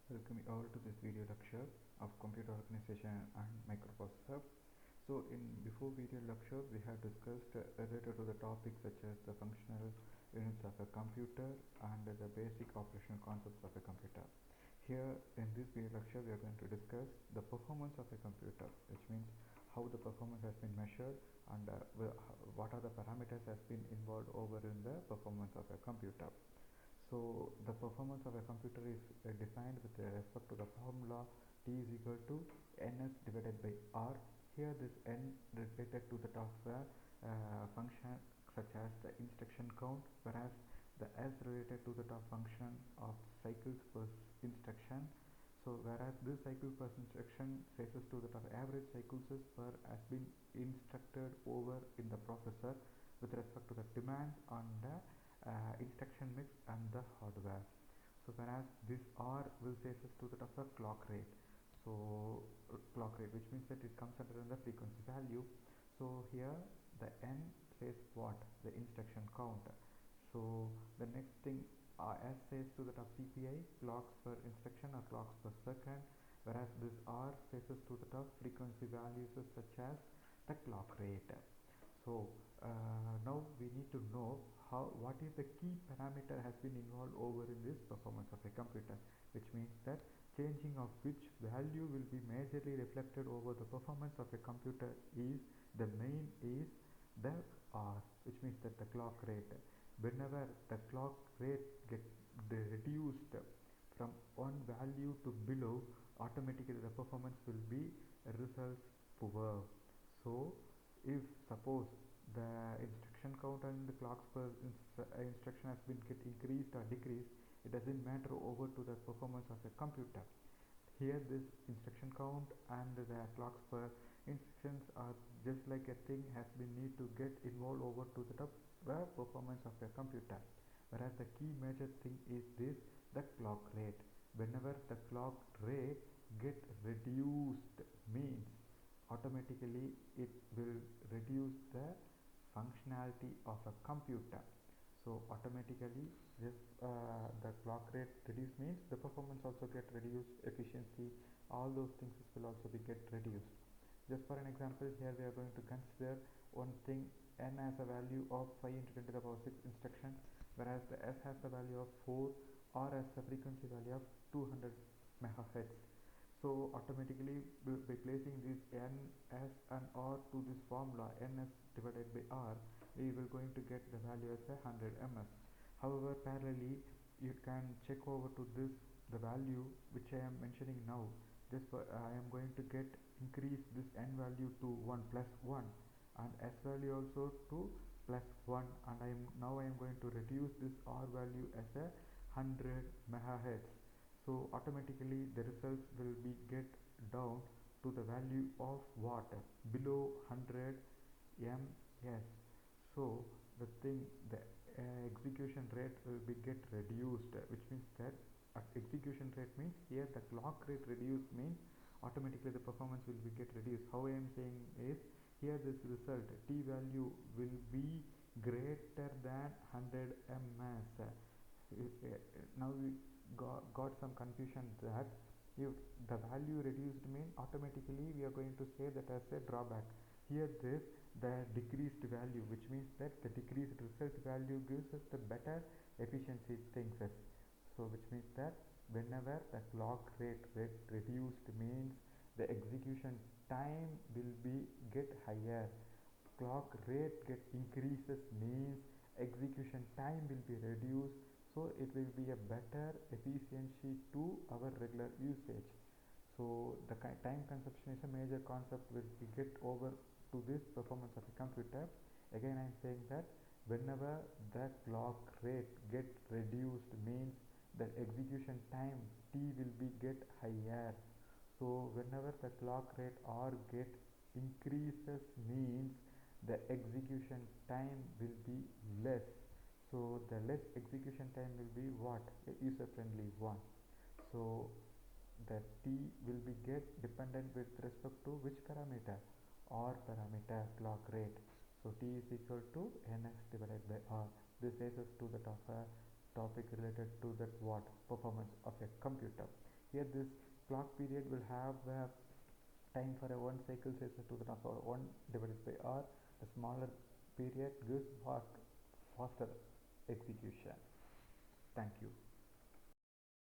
Welcome you all to this video lecture of computer organization and microprocessor. So in before video lecture we have discussed related to the topics such as the functional units of a computer and the basic operational concepts of a computer. Here in this video lecture we are going to discuss the performance of a computer, which means how the performance has been measured and what are the parameters has been involved over in the performance of a computer. So the performance of a computer is defined with respect to the formula T is equal to ns divided by r. Here this n related to the of function such as the instruction count, whereas the s related to the function of cycles per instruction. So whereas this cycle per instruction says to the average cycles per has been instructed over in the processor with respect to the demand on the instruction mix and the hardware. So whereas this R will say us to the clock rate. So clock rate, which means that it comes under the frequency value. So here the N says what? The instruction count. So the next thing S says to the CPI, clocks per instruction or clocks per second, whereas this R says to the frequency values such as the clock rate. So now we need to know what is the key parameter has been involved over in this performance of a computer, which means that changing of which value will be majorly reflected over the performance of a computer is the main is the R, which means that the clock rate. Whenever the clock rate gets reduced from one value to below, automatically the performance will be results poor. So if suppose the instruction count and the clocks per instruction has been get increased or decreased, it doesn't matter over to the performance of a computer. Here this instruction count and the clocks per instructions are just like a thing has been need to get involved over to the performance of a computer, whereas the key major thing is this, the clock rate. Whenever the clock rate get reduced means automatically it will reduce the functionality of a computer. So automatically this the clock rate reduce means the performance also get reduced, efficiency, all those things will also be get reduced. Just for an example, here we are going to consider one thing, n has a value of 5 into 10 to the power 6 instruction, whereas the s has the value of 4, r has the frequency value of 200 megahertz. So automatically by placing this n, s and r to this formula ns divided by r, we will going to get the value as 100 ms. However, parallelly you can check over to this the value which I am mentioning now. This I am going to get increase this n value to 1 plus 1 and s value also to plus 1, and I am going to reduce this r value as a 100 megahertz. So automatically the results will be get down to the value of what, below 100 ms. So the thing, the execution rate will be get reduced, which means that execution rate means here the clock rate reduced means automatically the performance will be get reduced. How I am saying is here this result t value will be greater than 100 ms. Now we got some confusion that if the value reduced mean automatically we are going to say that as a drawback. Here this the decreased value, which means that the decreased result value gives us the better efficiency things. So which means that whenever the clock rate reduced means the execution time will be get higher. Clock rate get increases means execution time will be reduced, so it will be a better efficiency to our regular usage. So the time consumption is a major concept which we get over to this performance of a computer. Again I am saying that whenever the clock rate get reduced means the execution time t will be get higher. So whenever the clock rate r get increases means the execution time will be less. So the less execution time will be what, a user friendly one. So the t will be get dependent with respect to which parameter, r parameter, clock rate. So t is equal to ns divided by r. This takes us to the topic related to that what, performance of a computer. Here this clock period will have time for a one cycle says to the power 1 divided by r. The smaller period gives faster execution. Thank you.